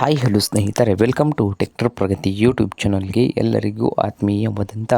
Hi hello ಸ್ನೇಹಿತರೆ, welcome to tractor Pragati YouTube ಚಾನಲ್ಗೆ ಎಲ್ಲರಿಗೂ ಆತ್ಮೀಯವಾದಂಥ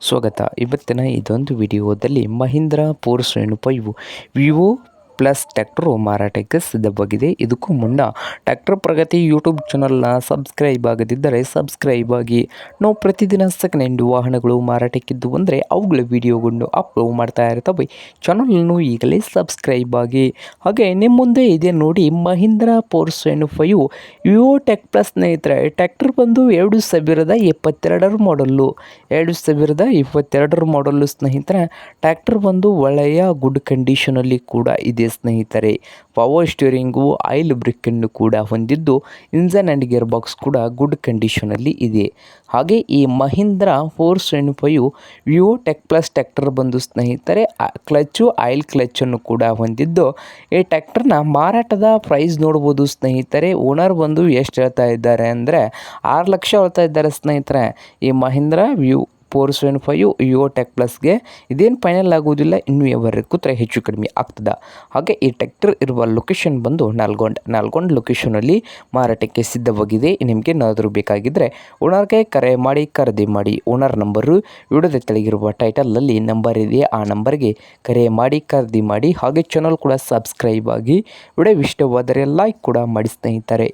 ಸ್ವಾಗತ. ಇವತ್ತಿನ ಇದೊಂದು ವಿಡಿಯೋದಲ್ಲಿ ಮಹೀಂದ್ರ 475 ವಿವೋ ಪ್ಲಸ್ ಟ್ರ್ಯಾಕ್ಟರು ಮಾರಾಟಕ್ಕೆ ಸಿದ್ಧವಾಗಿದೆ. ಇದಕ್ಕೂ ಮುನ್ನ ಟ್ರ್ಯಾಕ್ಟರ್ ಪ್ರಗತಿ ಯೂಟ್ಯೂಬ್ ಚಾನಲ್ನ ಸಬ್ಸ್ಕ್ರೈಬ್ ಆಗದಿದ್ದರೆ ಸಬ್ಸ್ಕ್ರೈಬ್ ಆಗಿ. ನಾವು ಪ್ರತಿದಿನ ಸೆಕೆಂಡ್ ಹ್ಯಾಂಡ್ ವಾಹನಗಳು ಮಾರಾಟಕ್ಕಿದ್ದು ಅಂದರೆ ಅವುಗಳ ವಿಡಿಯೋಗಳನ್ನು ಅಪ್ಲೋಡ್ ಮಾಡ್ತಾ ಇರ್ತವೆ. ಚಾನಲನ್ನು ಈಗಲೇ ಸಬ್ಸ್ಕ್ರೈಬ್ ಆಗಿ. ಹಾಗೆ ನಿಮ್ಮ ಮುಂದೆ ಇದೆ ನೋಡಿ ಮಹೀಂದ್ರ 475 ವಿವೋ ಟೆಕ್ ಪ್ಲಸ್ ಸ್ನೇಹಿತರೆ. ಟ್ರ್ಯಾಕ್ಟರ್ ಬಂದು 2022 ಮಾಡಲ್ಲು. 2022 ಮಾಡಲ್ಲು ಸ್ನೇಹಿತರೆ. ಟ್ರ್ಯಾಕ್ಟರ್ ಬಂದು ಒಳ್ಳೆಯ ಗುಡ್ ಕಂಡೀಷನಲ್ಲಿ ಕೂಡ ಇದೆ ಸ್ನೇಹಿತರೆ. ಪವರ್ ಸ್ಟೀರಿಂಗು, ಆಯಿಲ್ ಬ್ರೇಕನ್ನು ಕೂಡ ಹೊಂದಿದ್ದು, ಇಂಜನ್ ಆ್ಯಂಡ್ ಗೇರ್ ಬಾಕ್ಸ್ ಕೂಡ ಗುಡ್ ಕಂಡೀಷನಲ್ಲಿ ಇದೆ. ಹಾಗೆ ಈ Mahindra 475 Vivo tech plus tractor ಬಂದು ಸ್ನೇಹಿತರೆ ಕ್ಲಚ್ಚು, ಆಯಿಲ್ ಕ್ಲಚ್ಚನ್ನು ಕೂಡ ಹೊಂದಿದ್ದು, ಈ ಟ್ರ್ಯಾಕ್ಟರ್ನ ಮಾರಾಟದ ಪ್ರೈಸ್ ನೋಡ್ಬೋದು ಸ್ನೇಹಿತರೆ. ಓನರ್ ಬಂದು ಎಷ್ಟು ಹೇಳ್ತಾ ಇದ್ದಾರೆ ಅಂದರೆ 6 ಲಕ್ಷ ಹೇಳ್ತಾ ಇದ್ದಾರೆ ಸ್ನೇಹಿತರೆ. ಈ ಮಹೀಂದ್ರ 475 ವಿವೋ ಟೆಕ್ ಪ್ಲಸ್ಗೆ ಇದೇನು ಫೈನಲ್ ಆಗುವುದಿಲ್ಲ, ಇನ್ನೂ ಯಾವರೆಗೂ ಕೂತ್ರೆ ಹೆಚ್ಚು ಕಡಿಮೆ ಆಗ್ತದೆ. ಹಾಗೆ ಈ ಟ್ರ್ಯಾಕ್ಟರ್ ಇರುವ ಲೊಕೇಶನ್ ಬಂದು ನಲ್ಗೊಂಡ್ ಲೊಕೇಶನಲ್ಲಿ ಮಾರಾಟಕ್ಕೆ ಸಿದ್ಧವಾಗಿದೆ. ನಿಮಗೆ ಏನಾದರೂ ಬೇಕಾಗಿದ್ದರೆ ಓನರ್ಗೆ ಕರೆ ಮಾಡಿ ಖರೀದಿ ಮಾಡಿ. ಓನರ್ ನಂಬರು ವಿಡಿಯೋದ ಕೆಳಗಿರುವ ಟೈಟಲಲ್ಲಿ ನಂಬರ್ ಇದೆ, ಆ ನಂಬರ್ಗೆ ಕರೆ ಮಾಡಿ ಖರೀದಿ ಮಾಡಿ. ಹಾಗೆ ಚಾನಲ್ ಕೂಡ ಸಬ್ಸ್ಕ್ರೈಬ್ ಆಗಿ. ವಿಡಿಯೋ ಇಷ್ಟವಾದರೆ ಲೈಕ್ ಕೂಡ ಮಾಡಿ ಸ್ನೇಹಿತರೆ.